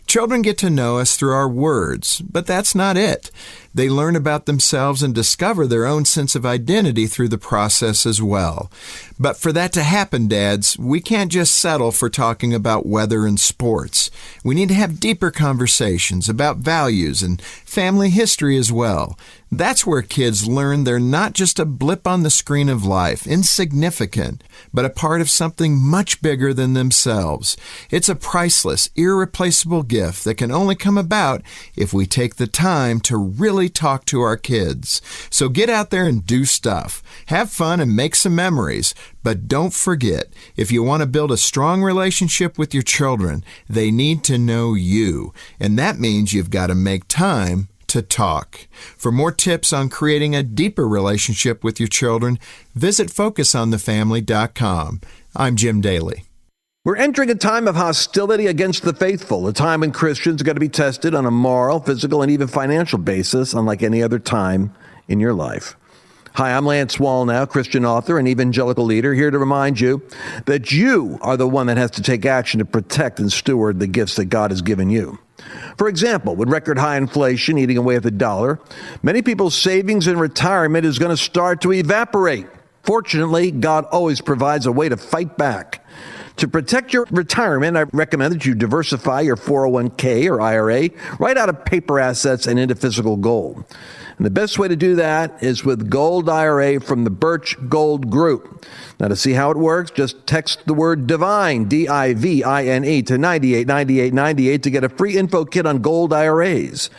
Children get to know us through our words, but that's not it. They learn about themselves and discover their own sense of identity through the process as well. But for that to happen, dads, we can't just settle for talking about weather and sports. We need to have deeper conversations about values and family history as well. That's where kids learn they're not just a blip on the screen of life, insignificant, but a part of something much bigger than themselves. It's a priceless, irreplaceable gift that can only come about if we take the time to really talk to our kids. So get out there and do stuff. Have fun and make some memories. But don't forget, if you want to build a strong relationship with your children, they need to know you. And that means you've got to make time to talk. For more tips on creating a deeper relationship with your children, visit FocusOnTheFamily.com. I'm Jim Daly. We're entering a time of hostility against the faithful, a time when Christians are going to be tested on a moral, physical, and even financial basis, unlike any other time in your life. Hi, I'm Lance Wallnau, Christian author and evangelical leader, here to remind you that you are the one that has to take action to protect and steward the gifts that God has given you. For example, with record high inflation eating away at the dollar, many people's savings and retirement is going to start to evaporate. Fortunately, God always provides a way to fight back. To protect your retirement, I recommend that you diversify your 401k or IRA right out of paper assets and into physical gold. And the best way to do that is with Gold IRA from the Birch Gold Group. Now, to see how it works, just text the word DIVINE, D-I-V-I-N-E, to 989898 to get a free info kit on Gold IRAs.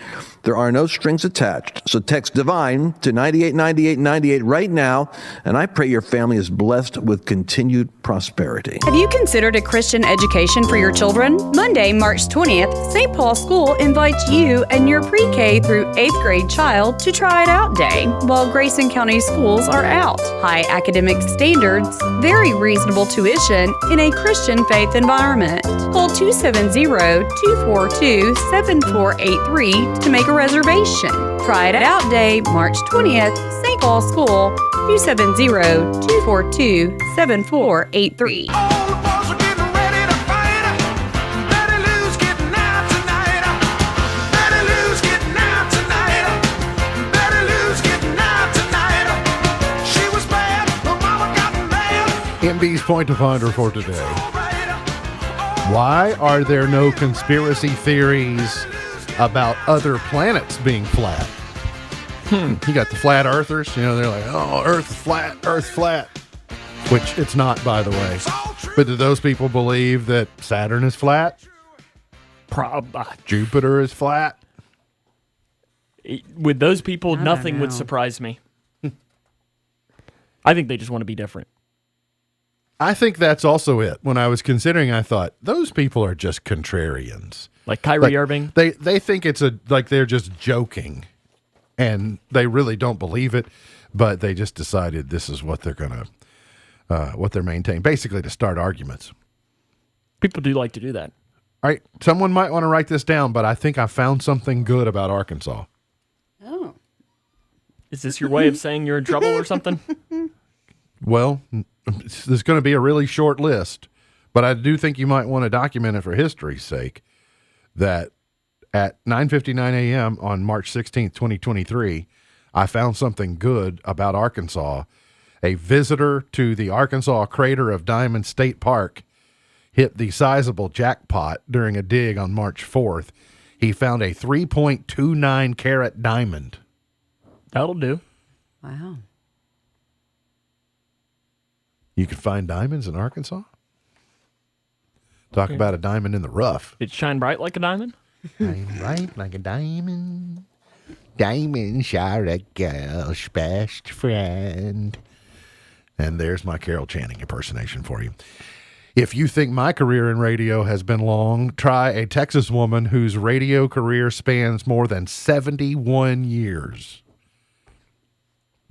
There are no strings attached, so text DIVINE to 989898 right now, and I pray your family is blessed with continued prosperity. Have you considered a Christian education for your children? Monday, March 20th, St. Paul School invites you and your pre-K through 8th grade child to try it out day while Grayson County schools are out. High academic standards, very reasonable tuition in a Christian faith environment. Call 270-242-7483 to make a reservation. Try it out day, March 20th, St. Paul School, 270-242-7483. MB's Point to Ponder for today. Why are there no conspiracy theories about other planets being flat? You got the flat earthers, they're like, oh, Earth's flat, which it's not, by the way. But do those people believe that Saturn is flat? Jupiter is flat? With those people, nothing would surprise me. I think they just want to be different. I think that's also it. When I was considering, I thought, those people are just contrarians. Like Kyrie Irving? They think it's they're just joking, and they really don't believe it, but they just decided this is what they're going to, what they're maintaining, basically to start arguments. People do like to do that. All right, someone might want to write this down, but I think I found something good about Arkansas. Oh. Is this your way of saying you're in trouble or something? Well, there's going to be a really short list, but I do think you might want to document it for history's sake, that at 9:59 a.m. on March 16th, 2023, I found something good about Arkansas. A visitor to the Arkansas Crater of Diamond State Park hit the sizable jackpot during a dig on March 4th. He found a 3.29 carat diamond. That'll do. Wow. You can find diamonds in Arkansas? Talk about a diamond in the rough. It shine bright like a diamond? Shine bright like a diamond. Diamonds are a girl's best friend. And there's my Carol Channing impersonation for you. If you think my career in radio has been long, try a Texas woman whose radio career spans more than 71 years.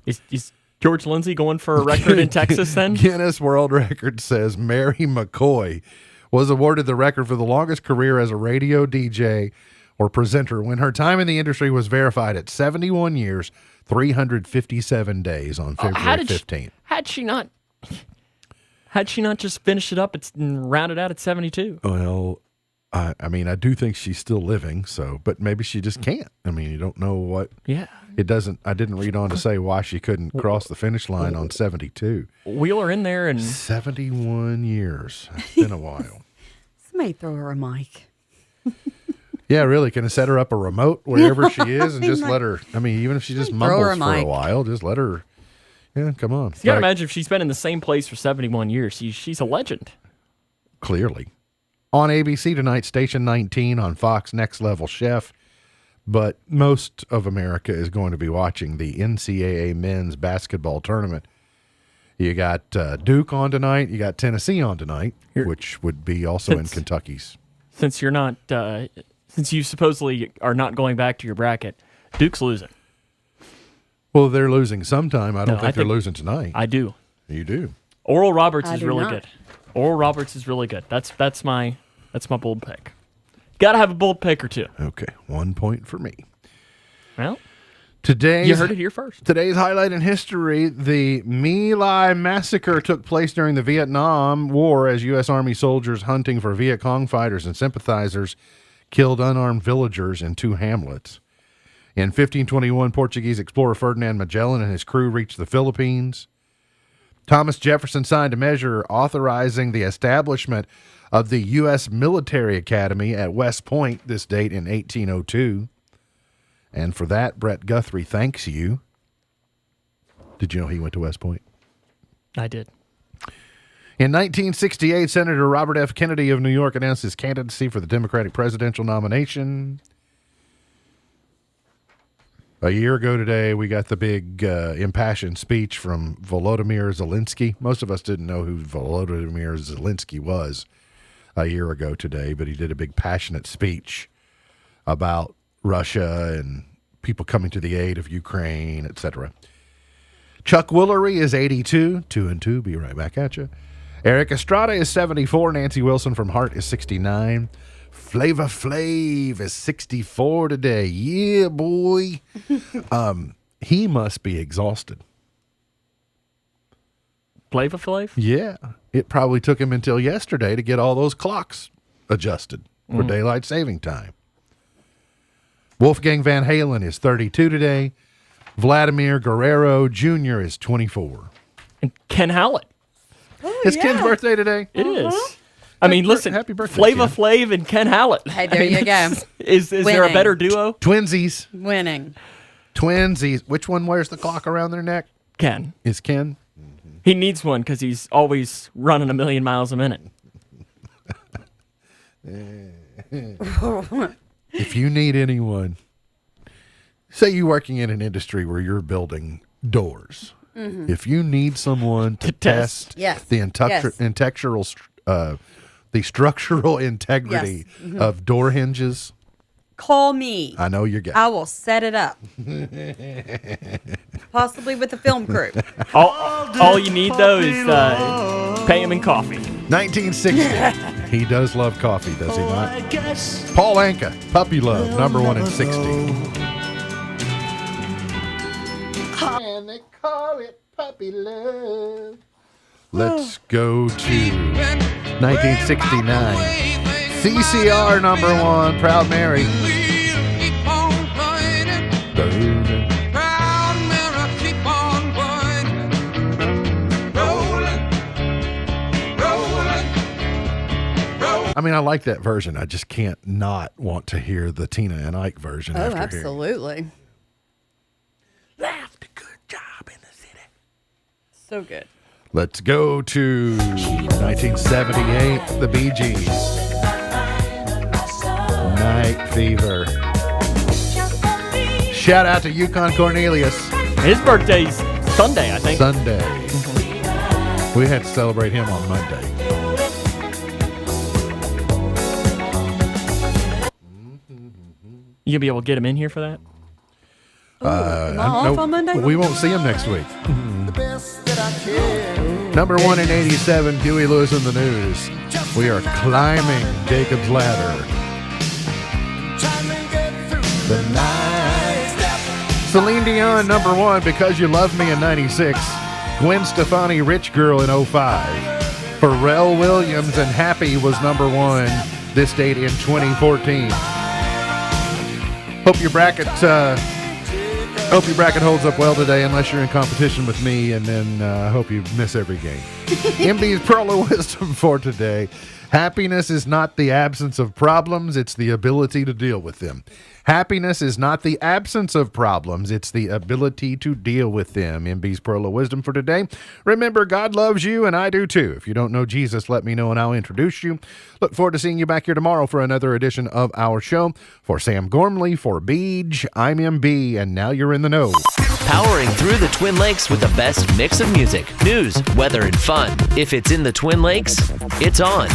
Is George Lindsay going for a record in Texas then? Guinness World Record says Mary McCoy was awarded the record for the longest career as a radio DJ or presenter when her time in the industry was verified at 71 years, 357 days on February 15th. Had she not just finished it up and rounded out at 72? Well, I mean, I do think she's still living, but maybe she just can't. I mean, you don't know what. Yeah. I didn't read on to say why she couldn't cross the finish line on 72. Wheel her in there and 71 years. It's been a while. Somebody throw her a mic. Yeah, really. Can I set her up a remote wherever she is and just let her, even if she just mumbles for a while, just let her, come on. You gotta imagine if she's been in the same place for 71 years. She's a legend. Clearly. On ABC tonight, Station 19 on Fox Next Level Chef. But most of America is going to be watching the NCAA men's basketball tournament. You got Duke on tonight. You got Tennessee on tonight, which would be also in Kentucky's. Since you're not, since you supposedly are not going back to your bracket, Duke's losing. Well, they're losing sometime. I don't No, think they're losing tonight. I do. You do. Oral Roberts I is do really not. good. Oral Roberts is really good. That's my bold pick. Got to have a bold pick or two. Okay, 1 point for me. Well, Today's, you heard it here first. Today's highlight in history, the My Lai massacre took place during the Vietnam War as U.S. Army soldiers hunting for Viet Cong fighters and sympathizers killed unarmed villagers in 2 hamlets. In 1521, Portuguese explorer Ferdinand Magellan and his crew reached the Philippines. Thomas Jefferson signed a measure authorizing the establishment of the U.S. Military Academy at West Point, this date in 1802. And for that, Brett Guthrie thanks you. Did you know he went to West Point? I did. In 1968, Senator Robert F. Kennedy of New York announced his candidacy for the Democratic presidential nomination. A year ago today, we got the big impassioned speech from Volodymyr Zelensky. Most of us didn't know who Volodymyr Zelensky was a year ago today, but he did a big passionate speech about Russia and people coming to the aid of Ukraine, etc. Chuck Woolery is 82, 2-2. Be right back at you. Eric Estrada is 74. Nancy Wilson from Heart is 69. Flava Flav is 64 today. Yeah, boy. He must be exhausted. Flava Flav? Yeah. It probably took him until yesterday to get all those clocks adjusted for daylight saving time. Wolfgang Van Halen is 32 today. Vladimir Guerrero Jr. is 24. And Ken Hallett. It's Ken's birthday today. It is. I mean, listen, happy birthday, Flava Ken. Flav and Ken Hallett. Hey, there you go. Is there a better duo? Twinsies. Winning. Twinsies. Which one wears the clock around their neck? Ken. Is Ken? He needs one because he's always running 1,000,000 miles a minute. If you need anyone, say you're working in an industry where you're building doors. Mhm. If you need someone to test Yes. the Yes. the structural integrity Yes. Mhm. of door hinges, Call me. I know your guy. I will set it up. Possibly with the film crew. All you need, though, is pay him in coffee. 1960. He does love coffee, does he not? Paul Anka, Puppy Love, #1 in 60. And they call it Puppy Love. Let's go to 1969. CCR #1, Proud Mary. I mean, I like that version. I just can't not want to hear the Tina and Ike version. Oh, after hearing. absolutely. Left a good job in the city. So good. Let's go to 1978, the Bee Gees. Night Fever. Shout out to Yukon Cornelius. His birthday's Sunday, I think. Sunday. We had to celebrate him on Monday. You gonna be able to get him in here for that? am I off on Monday? We won't see him next week. #1 in 87, Huey Lewis in the News. We are climbing Jacob's Ladder. The night. Celine Dion, #1, Because You Love Me in 96. Gwen Stefani, Rich Girl in 05. Pharrell Williams and Happy was #1 this date in 2014. Hope your bracket holds up well today, unless you're in competition with me, and then I hope you miss every game. MB's Pearl of Wisdom for today. Happiness is not the absence of problems, it's the ability to deal with them. Happiness is not the absence of problems, it's the ability to deal with them. MB's Pearl of Wisdom for today. Remember, God loves you, and I do too. If you don't know Jesus, let me know and I'll introduce you. Look forward to seeing you back here tomorrow for another edition of our show. For Sam Gormley, for Beej, I'm MB, and now you're in the know. Powering through the Twin Lakes with the best mix of music, news, weather, and fun. If it's in the Twin Lakes, it's on